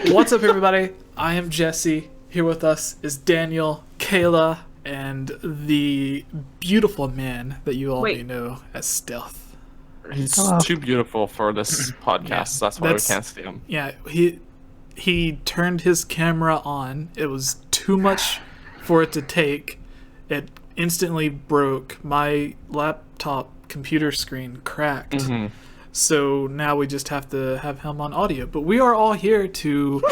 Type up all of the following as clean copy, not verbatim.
What's up, everybody? I am Jesse. Here with us is Daniel, Kayla, and the beautiful man that you all may know as Stealth. He's Hello. too beautiful for this podcast. Yeah, so that's why we can't see him. Yeah, he turned his camera on. It was too much for it to take. It instantly broke. My laptop computer screen cracked. Mm-hmm. So now we just have to have him on audio. But we are all here to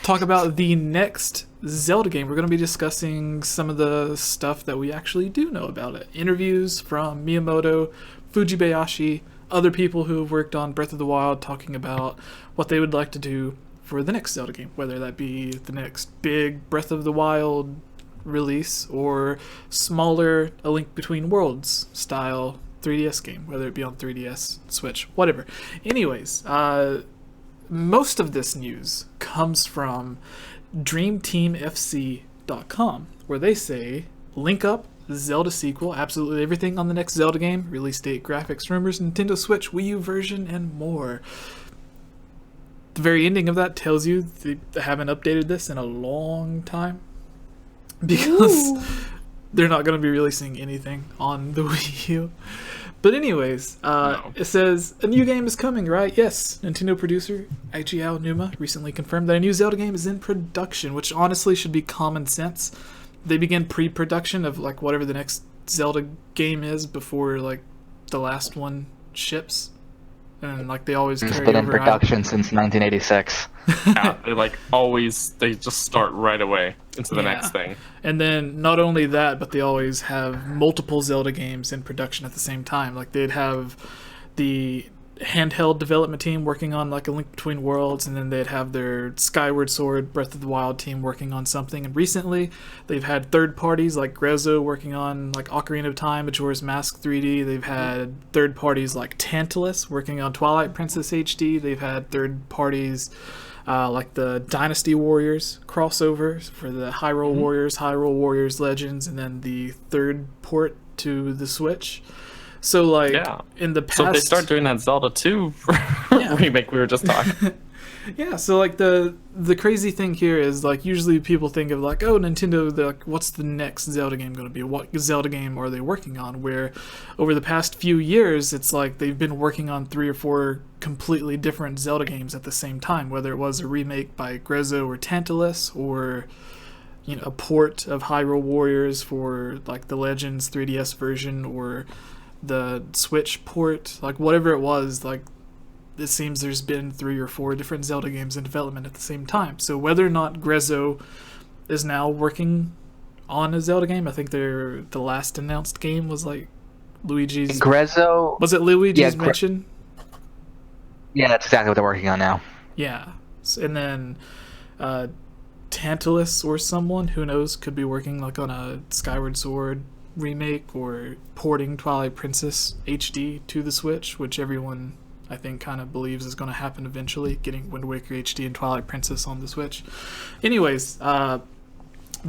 talk about the next Zelda game. We're going to be discussing some of the stuff that we actually do know about it. Interviews from Miyamoto, Fujibayashi, other people who have worked on Breath of the Wild, talking about what they would like to do for the next Zelda game, whether that be the next big Breath of the Wild release or smaller A Link Between Worlds style 3DS game, whether it be on 3DS, Switch, whatever. Anyways, most of this news comes from DreamTeamFC.com, where they say, link up, Zelda sequel, absolutely everything on the next Zelda game, release date, graphics, rumors, Nintendo Switch, Wii U version, and more. The very ending of that tells you they haven't updated this in a long time, because they're not going to be releasing anything on the Wii U. But anyways, It says, a new game is coming, right? Yes. Nintendo producer Eiichi Aonuma recently confirmed that a new Zelda game is in production, which honestly should be common sense. They begin pre-production of like whatever the next Zelda game is before like the last one ships. And like they always It's carry been in over production since 1986. Yeah, they just start right away into the next thing. And then not only that, but they always have multiple Zelda games in production at the same time. Like they'd have the handheld development team working on like A Link Between Worlds, and then they'd have their Skyward Sword Breath of the Wild team working on something. And recently they've had third parties like Grezzo working on like Ocarina of Time, Majora's Mask 3D. They've had third parties like Tantalus working on Twilight Princess HD. They've had third parties like the Dynasty Warriors crossover for the Hyrule Warriors, Hyrule Warriors Legends, and then the third port to the Switch. So, like, in the past... So if they start doing that Zelda 2 remake we were just talking. Yeah, so, like, the crazy thing here is, like, usually people think of, like, oh, Nintendo, like, what's the next Zelda game going to be? What Zelda game are they working on? Where, over the past few years, it's like they've been working on 3 or 4 completely different Zelda games at the same time, whether it was a remake by Grezzo or Tantalus, or... you know, a port of Hyrule Warriors for, like, the Legends 3DS version, or... the Switch port, like whatever it was, like it seems there's been 3 or 4 different Zelda games in development at the same time. So whether or not Grezzo is now working on a Zelda game, I think the last announced game was like Luigi's. Grezzo. Was it Luigi's Mansion? Yeah, that's exactly what they're working on now. Yeah, and then Tantalus or someone, who knows, could be working like on a Skyward Sword remake or porting Twilight Princess HD to the Switch, which everyone I think kind of believes is going to happen eventually, getting Wind Waker HD and Twilight Princess on the Switch. Anyways, the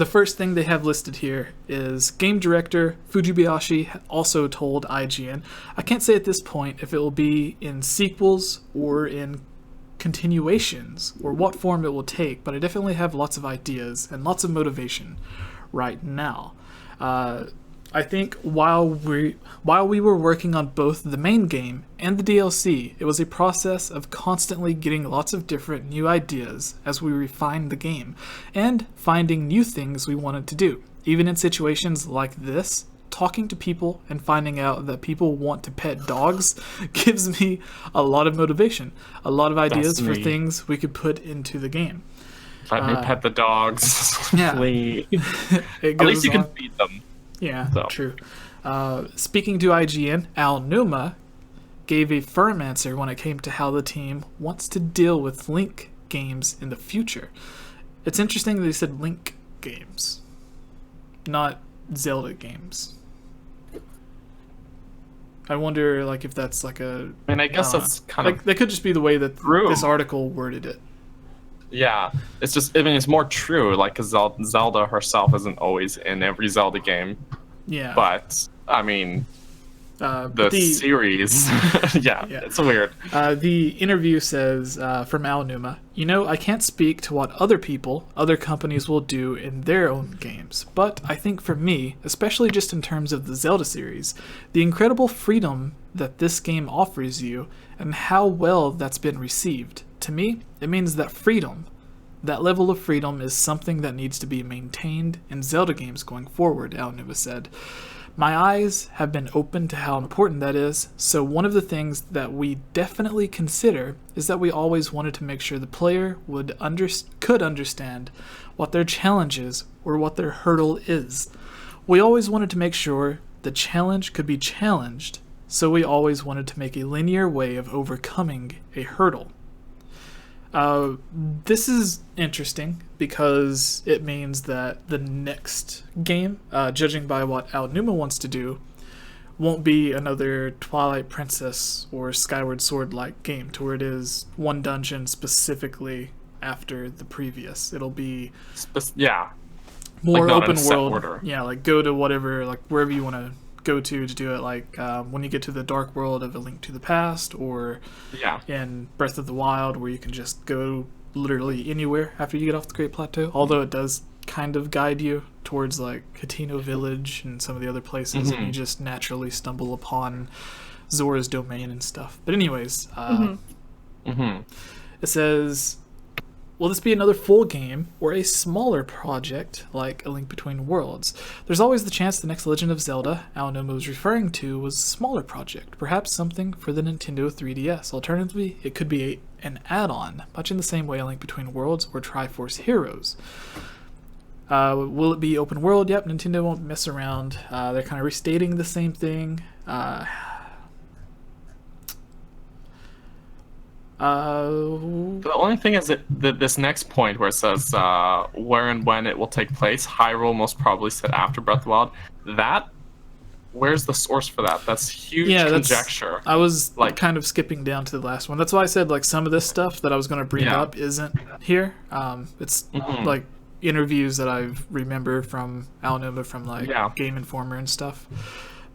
first thing they have listed here is game director Fujibayashi also told IGN, I can't say at this point if it will be in sequels or in continuations or what form it will take, but I definitely have lots of ideas and lots of motivation right now. I think while we were working on both the main game and the DLC, it was a process of constantly getting lots of different new ideas as we refined the game, and finding new things we wanted to do. Even in situations like this, talking to people and finding out that people want to pet dogs gives me a lot of motivation, a lot of ideas for things we could put into the game. Let me pet the dogs. Yeah. Please. At least you can feed them. Yeah, true. Speaking to IGN, Aonuma gave a firm answer when it came to how the team wants to deal with Link games in the future. It's interesting that they said Link games, not Zelda games. I wonder, like, if that's like a... I mean, I guess that's kind of... That could just be the way that this article worded it. Yeah, it's just, I mean, it's more true, like, because Zelda herself isn't always in every Zelda game. Yeah. But, I mean, But the series. Yeah, Yeah. it's weird. The interview says from Aonuma, I can't speak to what other people, other companies will do in their own games, but I think for me, especially just in terms of the Zelda series, the incredible freedom that this game offers you and how well that's been received. To me, it means that freedom, that level of freedom is something that needs to be maintained in Zelda games going forward, Aonuma said. My eyes have been opened to how important that is, so one of the things that we definitely consider is that we always wanted to make sure the player could understand what their challenge is or what their hurdle is. We always wanted to make sure the challenge could be challenged, so we always wanted to make a linear way of overcoming a hurdle. This is interesting because it means that the next game, judging by what Aonuma wants to do, won't be another Twilight Princess or Skyward Sword-like game to where it is one dungeon specifically after the previous. It'll be more like open world. Order. Yeah, like go to whatever, like wherever you want to go to do it, like when you get to the dark world of A Link to the Past, or in Breath of the Wild, where you can just go literally anywhere after you get off the Great Plateau, although it does kind of guide you towards like Hateno Village and some of the other places, and you just naturally stumble upon Zora's domain and stuff. But anyways, it says, will this be another full game or a smaller project like A Link Between Worlds? There's always the chance the next Legend of Zelda Aonuma was referring to was a smaller project, perhaps something for the Nintendo 3DS. Alternatively, it could be an add-on, much in the same way A Link Between Worlds or Triforce Heroes. Will it be open world? Yep, Nintendo won't mess around. They're kind of restating the same thing. The only thing is that this next point where it says where and when it will take place, Hyrule most probably said after Breath of the Wild. Where's the source for that? That's huge conjecture. I was like kind of skipping down to the last one. That's why I said like some of this stuff that I was going to bring up isn't here. It's like interviews that I remember from Aonuma from like Game Informer and stuff.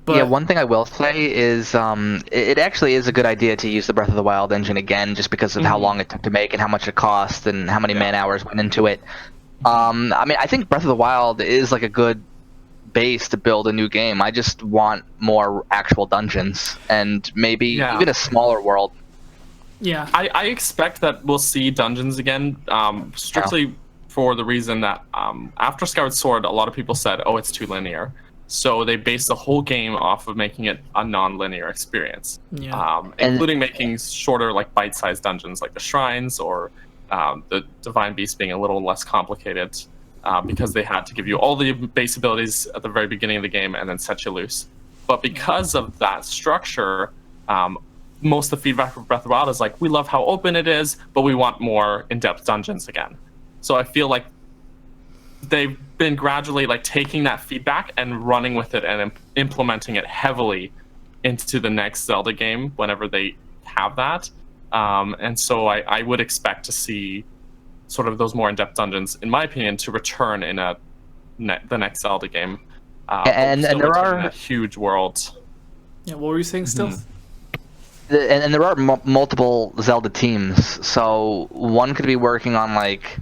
But one thing I will say is it actually is a good idea to use the Breath of the Wild engine again, just because of how long it took to make and how much it cost and how many man hours went into it. I mean, I think Breath of the Wild is like a good base to build a new game. I just want more actual dungeons and maybe even a smaller world. Yeah, I expect that we'll see dungeons again, strictly for the reason that after Skyward Sword, a lot of people said, oh, it's too linear. So they based the whole game off of making it a non-linear experience, including making shorter, like bite-sized dungeons, like the shrines or the Divine Beast being a little less complicated, because they had to give you all the base abilities at the very beginning of the game and then set you loose. But because of that structure, most of the feedback from Breath of the Wild is like, we love how open it is, but we want more in-depth dungeons again. So I feel like they've been gradually like taking that feedback and running with it and implementing it heavily into the next Zelda game whenever they have that. And so I would expect to see sort of those more in-depth dungeons, in my opinion, to return in the next Zelda game. And there are huge worlds. Yeah, what were you saying, Stealth? And there are multiple Zelda teams, so one could be working on like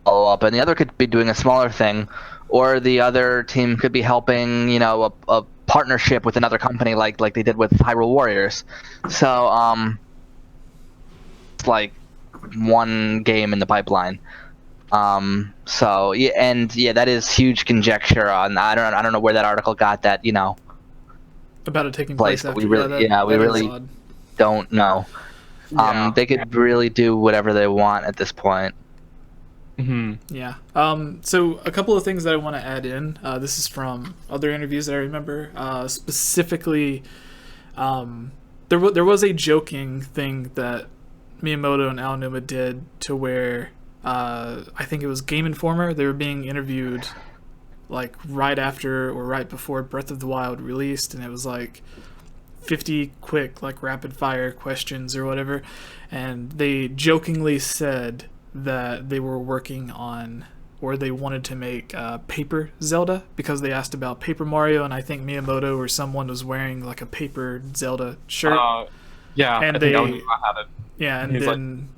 follow-up, and the other could be doing a smaller thing, or the other team could be helping, a partnership with another company like they did with Hyrule Warriors. So it's like one game in the pipeline. So that is huge conjecture on. I don't know where that article got that, about it taking place after. We really don't know. They could really do whatever they want at this point. Yeah. So a couple of things that I want to add in. This is from other interviews that I remember. Specifically, there was a joking thing that Miyamoto and Aonuma did to where I think it was Game Informer. They were being interviewed like right after or right before Breath of the Wild released, and it was like 50 quick like rapid fire questions or whatever, and they jokingly said that they were working on or they wanted to make Paper Zelda, because they asked about Paper Mario, and I think Miyamoto or someone was wearing like a Paper Zelda shirt. Yeah, and I think Aonuma had it. Yeah, and then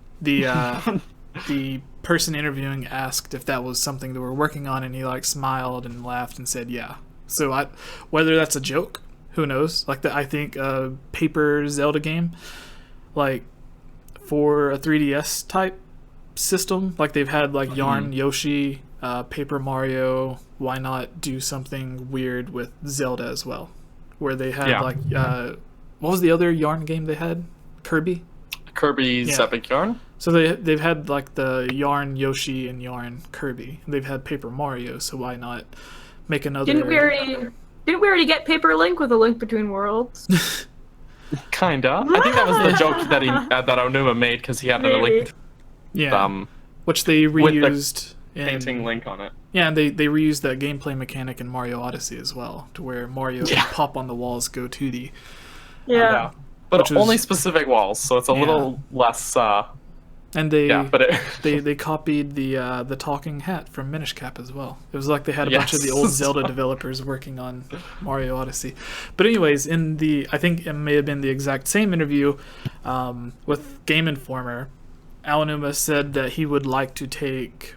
the person interviewing asked if that was something they were working on, and he like smiled and laughed and said, "Yeah." So whether that's a joke, who knows? Like I think a Paper Zelda game, like for a 3DS type system, like they've had like Yarn Yoshi, Paper Mario. Why not do something weird with Zelda as well, where they had like what was the other Yarn game they had? Kirby's Epic Yarn. So they've had like the Yarn Yoshi and Yarn Kirby. They've had Paper Mario, so why not make another? Didn't we already get Paper Link with A Link Between Worlds? Kinda. I think that was the joke that that Aonuma made because he had a link. Yeah. Which they reused. Painting Link on it. Yeah, and they reused that gameplay mechanic in Mario Odyssey as well, to where Mario can pop on the walls, go 2D. Yeah. But only specific walls, so it's a little less. And they they copied the talking hat from Minish Cap as well. It was like they had a bunch of the old Zelda developers working on Mario Odyssey. But anyways, I think it may have been the exact same interview with Game Informer, Aonuma said that he would like to take